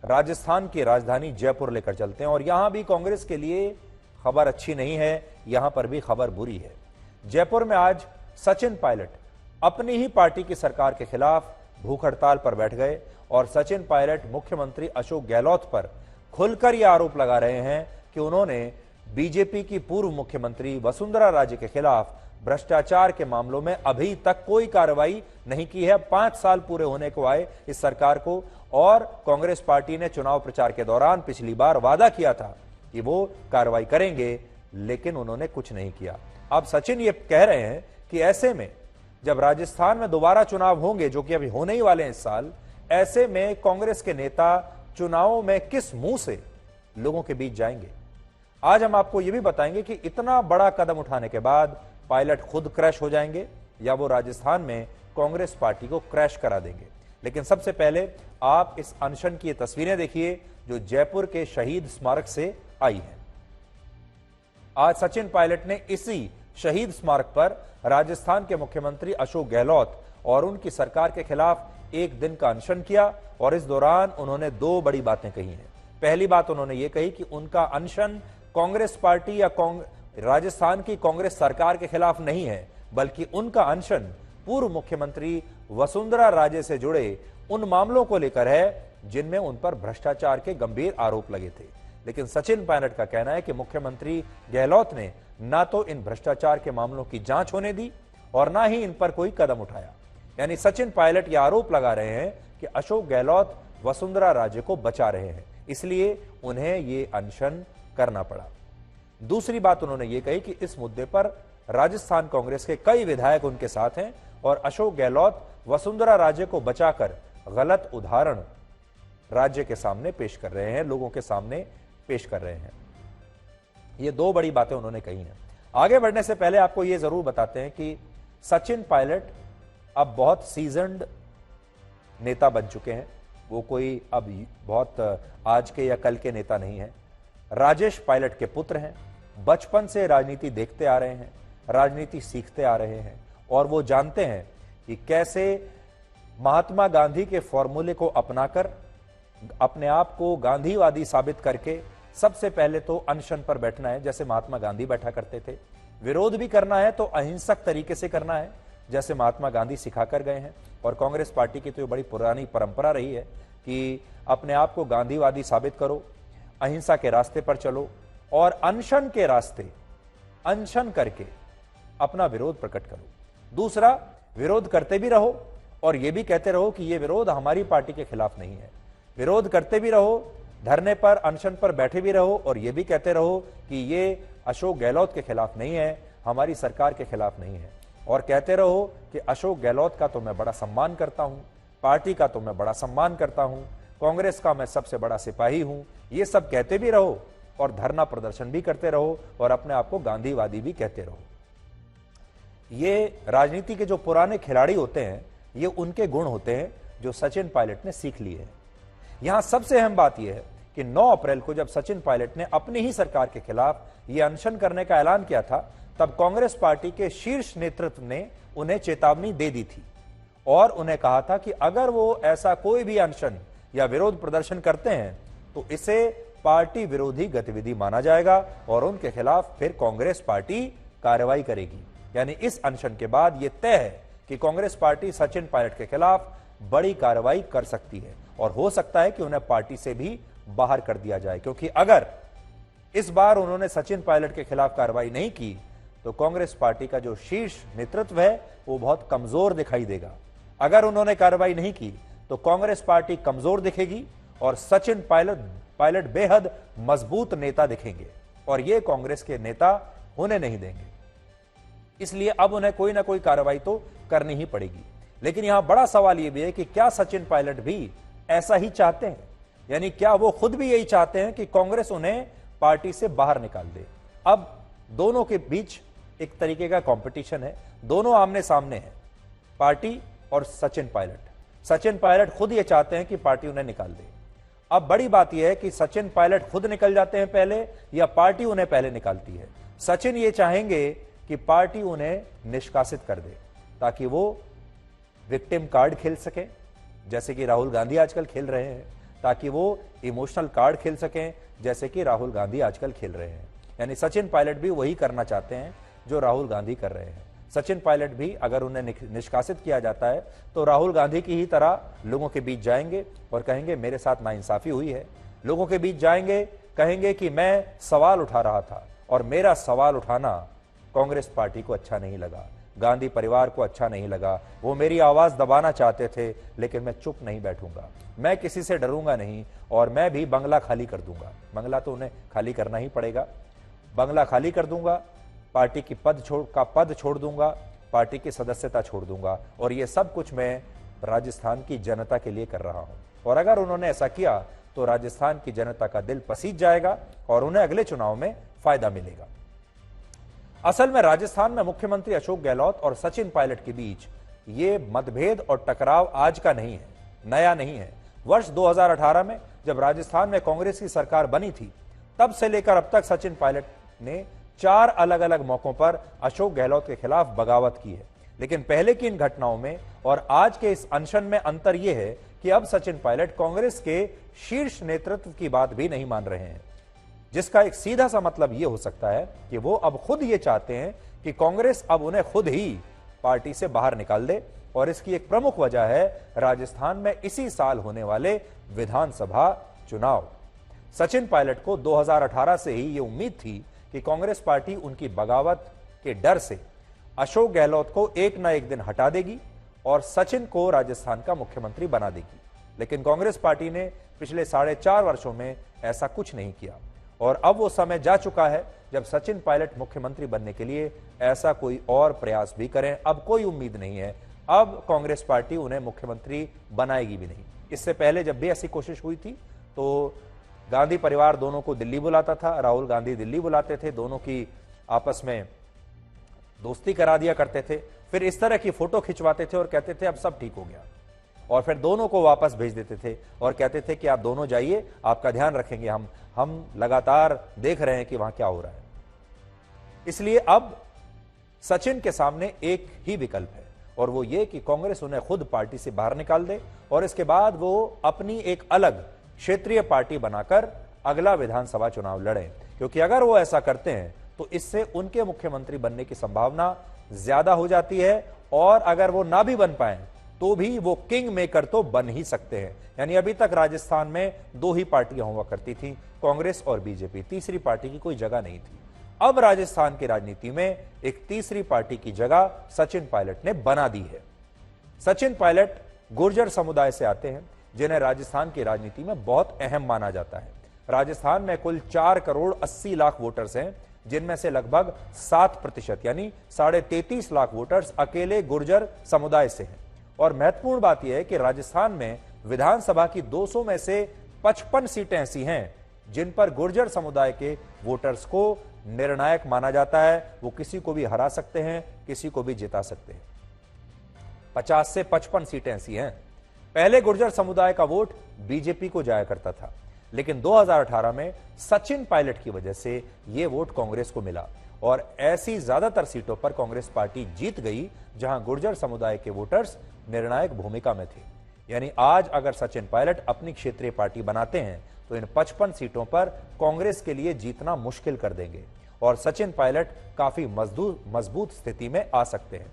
राजस्थान की राजधानी जयपुर लेकर चलते हैं और यहां भी कांग्रेस के लिए खबर अच्छी नहीं है, यहां पर भी खबर बुरी है। जयपुर में आज सचिन पायलट अपनी ही पार्टी की सरकार के खिलाफ भूख हड़ताल पर बैठ गए और सचिन पायलट मुख्यमंत्री अशोक गहलोत पर खुलकर यह आरोप लगा रहे हैं कि उन्होंने बीजेपी की पूर्व मुख्यमंत्री वसुंधरा राजे के खिलाफ भ्रष्टाचार के मामलों में अभी तक कोई कार्रवाई नहीं की है। 5 साल पूरे होने को आए इस सरकार को और कांग्रेस पार्टी ने चुनाव प्रचार के दौरान पिछली बार वादा किया था कि वो कार्रवाई करेंगे, लेकिन उन्होंने कुछ नहीं किया। अब सचिन ये कह रहे हैं कि ऐसे में जब राजस्थान में दोबारा चुनाव होंगे, जो कि अभी होने ही वाले हैं इस साल, ऐसे में कांग्रेस के नेता चुनावों में किस मुंह से लोगों के बीच जाएंगे। आज हम आपको यह भी बताएंगे कि इतना बड़ा कदम उठाने के बाद पायलट खुद क्रैश हो जाएंगे या वो राजस्थान में कांग्रेस पार्टी को क्रैश करा देंगे। लेकिन सबसे पहले आप इस अनशन की तस्वीरें देखिए जो जयपुर के शहीद स्मारक से आई हैं। आज सचिन पायलट ने इसी शहीद स्मारक पर राजस्थान के मुख्यमंत्री अशोक गहलोत और उनकी सरकार के खिलाफ एक दिन का अनशन किया और इस दौरान उन्होंने 2 बड़ी बातें कही हैं। पहली बात उन्होंने ये कही कि उनका अनशन कांग्रेस पार्टी या राजस्थान की कांग्रेस सरकार के खिलाफ नहीं है, बल्कि उनका अनशन पूर्व मुख्यमंत्री वसुंधरा राजे से जुड़े उन मामलों को लेकर है जिनमें उन पर भ्रष्टाचार के गंभीर आरोप लगे थे। लेकिन सचिन पायलट का कहना है कि मुख्यमंत्री गहलोत ने ना तो इन भ्रष्टाचार के मामलों की जांच होने दी और ना ही इन पर कोई कदम उठाया। यानी सचिन पायलट यह आरोप लगा रहे हैं कि अशोक गहलोत वसुंधरा राजे को बचा रहे हैं, इसलिए उन्हें ये अनशन करना पड़ा। दूसरी बात उन्होंने ये कही कि इस मुद्दे पर राजस्थान कांग्रेस के कई विधायक उनके साथ हैं और अशोक गहलोत वसुंधरा राजे को बचाकर गलत उदाहरण राज्य के सामने पेश कर रहे हैं, लोगों के सामने पेश कर रहे हैं। ये 2 बड़ी बातें उन्होंने कही हैं। आगे बढ़ने से पहले आपको ये जरूर बताते हैं कि सचिन पायलट अब बहुत सीजन्ड नेता बन चुके हैं। वो कोई अब बहुत आज के या कल के नेता नहीं है। राजेश पायलट के पुत्र हैं, बचपन से राजनीति देखते आ रहे हैं, राजनीति सीखते आ रहे हैं और वो जानते हैं कि कैसे महात्मा गांधी के फॉर्मूले को अपनाकर अपने आप को गांधीवादी साबित करके सबसे पहले तो अनशन पर बैठना है, जैसे महात्मा गांधी बैठा करते थे। विरोध भी करना है तो अहिंसक तरीके से करना है, जैसे महात्मा गांधी सिखा कर गए हैं। और कांग्रेस पार्टी की तो ये बड़ी पुरानी परंपरा रही है कि अपने आप को गांधीवादी साबित करो, अहिंसा के रास्ते पर चलो और अनशन के रास्ते अनशन करके अपना विरोध प्रकट करो। दूसरा, विरोध करते भी रहो और यह भी कहते रहो कि यह विरोध हमारी पार्टी के खिलाफ नहीं है। विरोध करते भी रहो, धरने पर अनशन पर बैठे भी रहो और यह भी कहते रहो कि ये अशोक गहलोत के खिलाफ नहीं है, हमारी सरकार के खिलाफ नहीं है। और कहते रहो कि अशोक गहलोत का तो मैं बड़ा सम्मान करता हूं, पार्टी का तो मैं बड़ा सम्मान करता हूं, कांग्रेस का मैं सबसे बड़ा सिपाही हूं। ये सब कहते भी रहो और धरना प्रदर्शन भी करते रहो और अपने आप को गांधीवादी भी कहते रहो। ये राजनीति के जो पुराने खिलाड़ी होते हैं, ये उनके गुण होते हैं जो सचिन पायलट ने सीख लिए हैं। यहां सबसे अहम बात यह है कि 9 अप्रैल को जब सचिन पायलट ने अपनी ही सरकार के खिलाफ यह अनशन करने का ऐलान किया था, तब कांग्रेस पार्टी के शीर्ष नेतृत्व ने उन्हें चेतावनी दे दी थी और उन्हें कहा था कि अगर वो ऐसा कोई भी अनशन या विरोध प्रदर्शन करते हैं तो इसे पार्टी विरोधी गतिविधि माना जाएगा और उनके खिलाफ फिर कांग्रेस पार्टी कार्रवाई करेगी। यानी इस अनशन के बाद यह तय है कि कांग्रेस पार्टी सचिन पायलट के खिलाफ बड़ी कार्रवाई कर सकती है और हो सकता है कि उन्हें पार्टी से भी बाहर कर दिया जाए, क्योंकि अगर इस बार उन्होंने सचिन पायलट के खिलाफ कार्रवाई नहीं की तो कांग्रेस पार्टी का जो शीर्ष नेतृत्व है वो बहुत कमजोर दिखाई देगा। अगर उन्होंने कार्रवाई नहीं की तो कांग्रेस पार्टी कमजोर दिखेगी और सचिन पायलट बेहद मजबूत नेता दिखेंगे और ये कांग्रेस के नेता होने नहीं देंगे। इसलिए अब उन्हें कोई ना कोई कार्रवाई तो करनी ही पड़ेगी। लेकिन यहां बड़ा सवाल यह भी है कि क्या सचिन पायलट भी ऐसा ही चाहते हैं, यानी क्या वो खुद भी यही चाहते हैं कि कांग्रेस उन्हें पार्टी से बाहर निकाल दे। अब दोनों के बीच एक तरीके का कंपटीशन है, दोनों आमने सामने हैं, पार्टी और सचिन पायलट। सचिन पायलट खुद ये चाहते हैं कि पार्टी उन्हें निकाल दे। अब बड़ी बात यह है कि सचिन पायलट खुद निकल जाते हैं पहले या पार्टी उन्हें पहले निकालती है। सचिन ये चाहेंगे कि पार्टी उन्हें निष्कासित कर दे ताकि वो विक्टिम कार्ड खेल सके, जैसे कि राहुल गांधी आजकल खेल रहे हैं। ताकि वो इमोशनल कार्ड खेल सकें, जैसे कि राहुल गांधी आजकल खेल रहे हैं। यानी सचिन पायलट भी वही करना चाहते हैं जो राहुल गांधी कर रहे हैं। सचिन पायलट भी अगर उन्हें निष्कासित किया जाता है तो राहुल गांधी की ही तरह लोगों के बीच जाएंगे और कहेंगे मेरे साथ नाइंसाफी हुई है। लोगों के बीच जाएंगे, कहेंगे कि मैं सवाल उठा रहा था और मेरा सवाल उठाना कांग्रेस पार्टी को अच्छा नहीं लगा, गांधी परिवार को अच्छा नहीं लगा, वो मेरी आवाज दबाना चाहते थे, लेकिन मैं चुप नहीं बैठूंगा, मैं किसी से डरूंगा नहीं और मैं भी बंगला खाली कर दूंगा। बंगला तो उन्हें खाली करना ही पड़ेगा। बंगला खाली कर दूंगा, पार्टी की पद छोड़ दूंगा, पार्टी की सदस्यता छोड़ दूंगा, और ये सब कुछ मैं राजस्थान की जनता के लिए कर रहा हूं। और अगर उन्होंने ऐसा किया तो राजस्थान की जनता का दिल पसीज जाएगा और उन्हें अगले चुनाव में फायदा मिलेगा। असल में राजस्थान में मुख्यमंत्री अशोक गहलोत और सचिन पायलट के बीच ये मतभेद और टकराव आज का नहीं है, नया नहीं है। वर्ष 2018 में जब राजस्थान में कांग्रेस की सरकार बनी थी, तब से लेकर अब तक सचिन पायलट ने 4 अलग अलग मौकों पर अशोक गहलोत के खिलाफ बगावत की है। लेकिन पहले की इन घटनाओं में और आज के इस अनशन में अंतर यह है कि अब सचिन पायलट कांग्रेस के शीर्ष नेतृत्व की बात भी नहीं मान रहे हैं, जिसका एक सीधा सा मतलब यह हो सकता है कि वो अब खुद ये चाहते हैं कि कांग्रेस अब उन्हें खुद ही पार्टी से बाहर निकाल दे। और इसकी एक प्रमुख वजह है राजस्थान में इसी साल होने वाले विधानसभा चुनाव। सचिन पायलट को 2018 से ही ये उम्मीद थी कि कांग्रेस पार्टी उनकी बगावत के डर से अशोक गहलोत को एक न एक दिन हटा देगी और सचिन को राजस्थान का मुख्यमंत्री बना देगी। लेकिन कांग्रेस पार्टी ने पिछले 4.5 वर्षों में ऐसा कुछ नहीं किया और अब वो समय जा चुका है जब सचिन पायलट मुख्यमंत्री बनने के लिए ऐसा कोई और प्रयास भी करें। अब कोई उम्मीद नहीं है, अब कांग्रेस पार्टी उन्हें मुख्यमंत्री बनाएगी भी नहीं। इससे पहले जब भी ऐसी कोशिश हुई थी तो गांधी परिवार दोनों को दिल्ली बुलाता था, राहुल गांधी दिल्ली बुलाते थे, दोनों की आपस में दोस्ती करा दिया करते थे, फिर इस तरह की फोटो खिंचवाते थे और कहते थे अब सब ठीक हो गया, और फिर दोनों को वापस भेज देते थे और कहते थे कि आप दोनों जाइए, आपका ध्यान रखेंगे, हम लगातार देख रहे हैं कि वहां क्या हो रहा है। इसलिए अब सचिन के सामने एक ही विकल्प है और वो ये कि कांग्रेस उन्हें खुद पार्टी से बाहर निकाल दे और इसके बाद वो अपनी एक अलग क्षेत्रीय पार्टी बनाकर अगला विधानसभा चुनाव लड़ें। क्योंकि अगर वो ऐसा करते हैं तो इससे उनके मुख्यमंत्री बनने की संभावना ज्यादा हो जाती है, और अगर वो ना भी बन पाए तो भी वो किंग मेकर तो बन ही सकते हैं। यानी अभी तक राजस्थान में 2 ही पार्टियां हुआ करती थी, कांग्रेस और बीजेपी, तीसरी पार्टी की कोई जगह नहीं थी। अब राजस्थान की राजनीति में एक तीसरी पार्टी की जगह सचिन पायलट ने बना दी है। सचिन पायलट गुर्जर समुदाय से आते हैं, जिन्हें राजस्थान की राजनीति में बहुत अहम माना जाता है। राजस्थान में कुल 4 करोड़ 80 लाख वोटर्स हैं, जिनमें से लगभग 7% यानी 33.5 लाख वोटर्स अकेले गुर्जर समुदाय से हैं। और महत्वपूर्ण बात यह है कि राजस्थान में विधानसभा की 200 में से 55 सीटें ऐसी हैं जिन पर गुर्जर समुदाय के वोटर्स को निर्णायक माना जाता है। वो किसी को भी हरा सकते हैं, किसी को भी जिता सकते हैं। 50 से 55 सीटें ऐसी हैं। पहले गुर्जर समुदाय का वोट बीजेपी को जाया करता था, लेकिन 2018 में सचिन पायलट की वजह से यह वोट कांग्रेस को मिला और ऐसी ज्यादातर सीटों पर कांग्रेस पार्टी जीत गई जहां गुर्जर समुदाय के वोटर्स निर्णायक भूमिका में थे। यानी आज अगर सचिन पायलट अपनी क्षेत्रीय पार्टी बनाते हैं तो इन 55 सीटों पर कांग्रेस के लिए जीतना मुश्किल कर देंगे और सचिन पायलट काफी मजबूत स्थिति में आ सकते हैं।